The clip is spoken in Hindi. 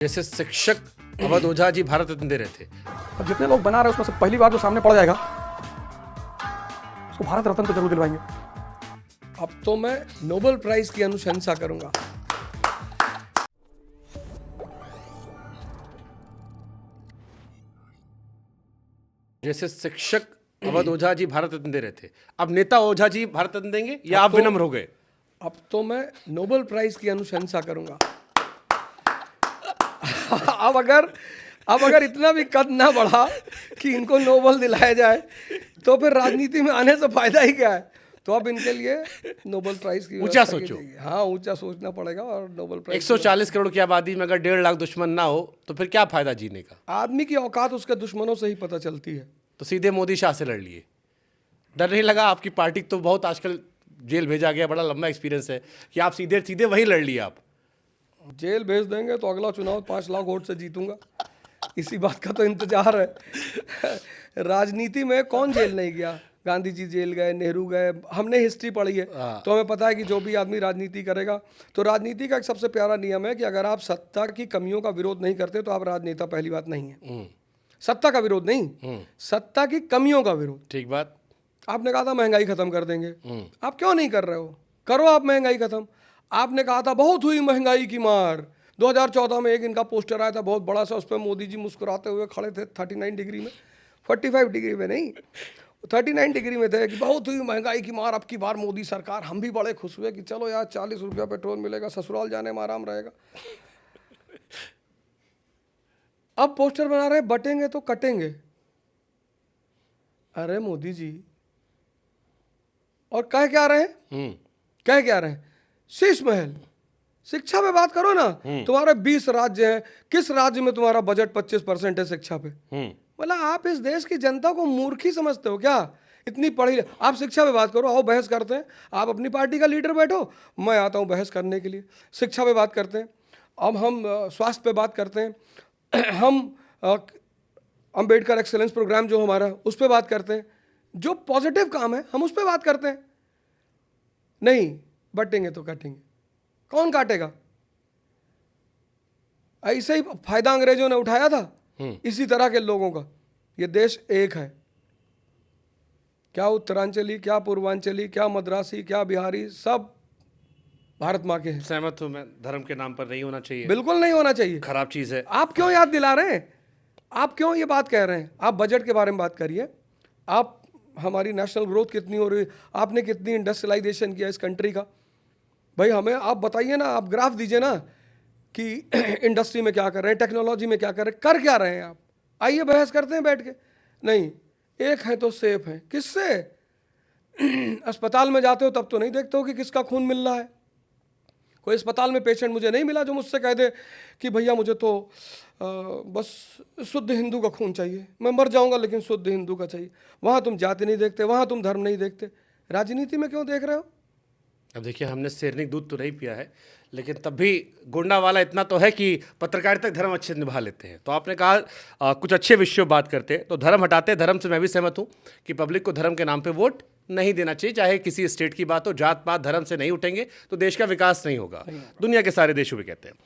जैसे शिक्षक अवध ओझा जी भारत रत्न दे रहे थे। अब जितने लोग बना रहे हैं उसमें से पहली बार जो सामने पड़ जाएगा उसको भारत रत्न तो जरूर दिलवाएंगे। अब तो मैं नोबेल प्राइज की अनुशंसा करूंगा। जैसे शिक्षक अवध ओझा जी भारत रत्न दे रहे थे, अब नेता ओझा जी भारत रत्न देंगे या आप विनम्र हो गए? अब तो मैं नोबेल प्राइज की अनुशंसा करूंगा। अब अगर इतना भी कद ना बढ़ा कि इनको नोबेल दिलाया जाए तो फिर राजनीति में आने से फायदा ही क्या है। तो अब इनके लिए नोबेल प्राइज की ऊंचा व्यवस्था की सोचो। जाएगी। हाँ, ऊंचा सोचना पड़ेगा और नोबेल प्राइज 140 करोड़ की आबादी में अगर 1.5 लाख दुश्मन ना हो तो फिर क्या फायदा जीने का? आदमी की औकात उसके दुश्मनों से ही पता चलती है। तो सीधे मोदी शाह से लड़ लिए। डर नहीं लगा? आपकी पार्टी तो बहुत आजकल जेल भेजा गया, बड़ा लंबा एक्सपीरियंस है कि आप सीधे सीधे वहीं लड़ लिए आप। जेल भेज देंगे तो अगला चुनाव 5 लाख वोट से जीतूंगा, इसी बात का तो इंतजार है। राजनीति में कौन जेल नहीं गया? गांधी जी जेल गए, नेहरू गए, हमने हिस्ट्री पढ़ी है तो हमें पता है कि जो भी आदमी राजनीति करेगा तो राजनीति का एक सबसे प्यारा नियम है कि अगर आप सत्ता की कमियों का विरोध नहीं करते तो आप राजनेता पहली बात नहीं है। सत्ता का विरोध नहीं, सत्ता की कमियों का विरोध। ठीक बात। आपने कहा था महंगाई खत्म कर देंगे, आप क्यों नहीं कर रहे हो? करो आप महंगाई खत्म। आपने कहा था बहुत हुई महंगाई की मार। 2014 में एक इनका पोस्टर आया था बहुत बड़ा सा, उस पर मोदी जी मुस्कुराते हुए खड़े थे 39 डिग्री में, 45 डिग्री में नहीं, 39 डिग्री में थे कि बहुत हुई महंगाई की मार, अब की बार मोदी सरकार। हम भी बड़े खुश हुए कि चलो यार 40 रुपया पेट्रोल मिलेगा, ससुराल जाने में आराम रहेगा। अब पोस्टर बना रहे हैं बटेंगे तो कटेंगे। अरे मोदी जी, और कह क्या रहे हैं? कह क्या रहे हैं? शीश महल। शिक्षा पे बात करो ना। तुम्हारे 20 राज्य हैं, किस राज्य में तुम्हारा बजट 25% है शिक्षा पे? मतलब आप इस देश की जनता को मूर्खी समझते हो क्या? इतनी पढ़ी, आप शिक्षा पे बात करो, आओ बहस करते हैं। आप अपनी पार्टी का लीडर बैठो, मैं आता हूँ बहस करने के लिए। शिक्षा पे बात करते हैं, अब हम स्वास्थ्य पे बात करते हैं, हम अंबेडकर एक्सेलेंस प्रोग्राम जो हमारा, उस पर बात करते हैं। जो पॉजिटिव काम है हम उस पर बात करते हैं। नहीं, बटेंगे तो काटेंगे। कौन काटेगा? ऐसे ही फायदा अंग्रेजों ने उठाया था इसी तरह के लोगों का। ये देश एक है, क्या उत्तरांचली, क्या पूर्वांचली, क्या मद्रासी, क्या बिहारी, सब भारत माँ के हैं। सहमत हूं मैं, धर्म के नाम पर नहीं होना चाहिए, बिल्कुल नहीं होना चाहिए, खराब चीज है। आप क्यों याद दिला रहे हैं? आप क्यों ये बात कह रहे हैं? आप बजट के बारे में बात करिए। आप हमारी नेशनल ग्रोथ कितनी हो रही है, आपने कितनी इंडस्ट्रियलाइजेशन किया इस कंट्री का, भाई हमें आप बताइए ना। आप ग्राफ दीजिए ना कि इंडस्ट्री में क्या कर रहे हैं, टेक्नोलॉजी में क्या कर रहे हैं, कर क्या रहे हैं आप। आइए बहस करते हैं बैठ के। नहीं, एक है तो सेफ है। किससे? अस्पताल में जाते हो तब तो नहीं देखते हो कि किसका खून मिल रहा है। कोई अस्पताल में पेशेंट मुझे नहीं मिला जो मुझसे कह दे कि भैया मुझे तो बस शुद्ध हिंदू का खून चाहिए, मैं मर जाऊंगा लेकिन शुद्ध हिंदू का चाहिए। वहाँ तुम जाति नहीं देखते, वहाँ तुम धर्म नहीं देखते, राजनीति में क्यों देख रहे हो? अब देखिए, हमने शेरनिक दूध तो नहीं पिया है, लेकिन तब भी गुंडा वाला इतना तो है कि पत्रकारिता का धर्म अच्छे से निभा लेते हैं। तो आपने कहा कुछ अच्छे विषयों बात करते हैं तो धर्म हटाते हैं। धर्म से मैं भी सहमत हूँ कि पब्लिक को धर्म के नाम पे वोट नहीं देना चाहिए, चाहे किसी स्टेट की बात हो। जात पात धर्म से नहीं उठेंगे तो देश का विकास नहीं होगा। दुनिया के सारे देशों में कहते हैं।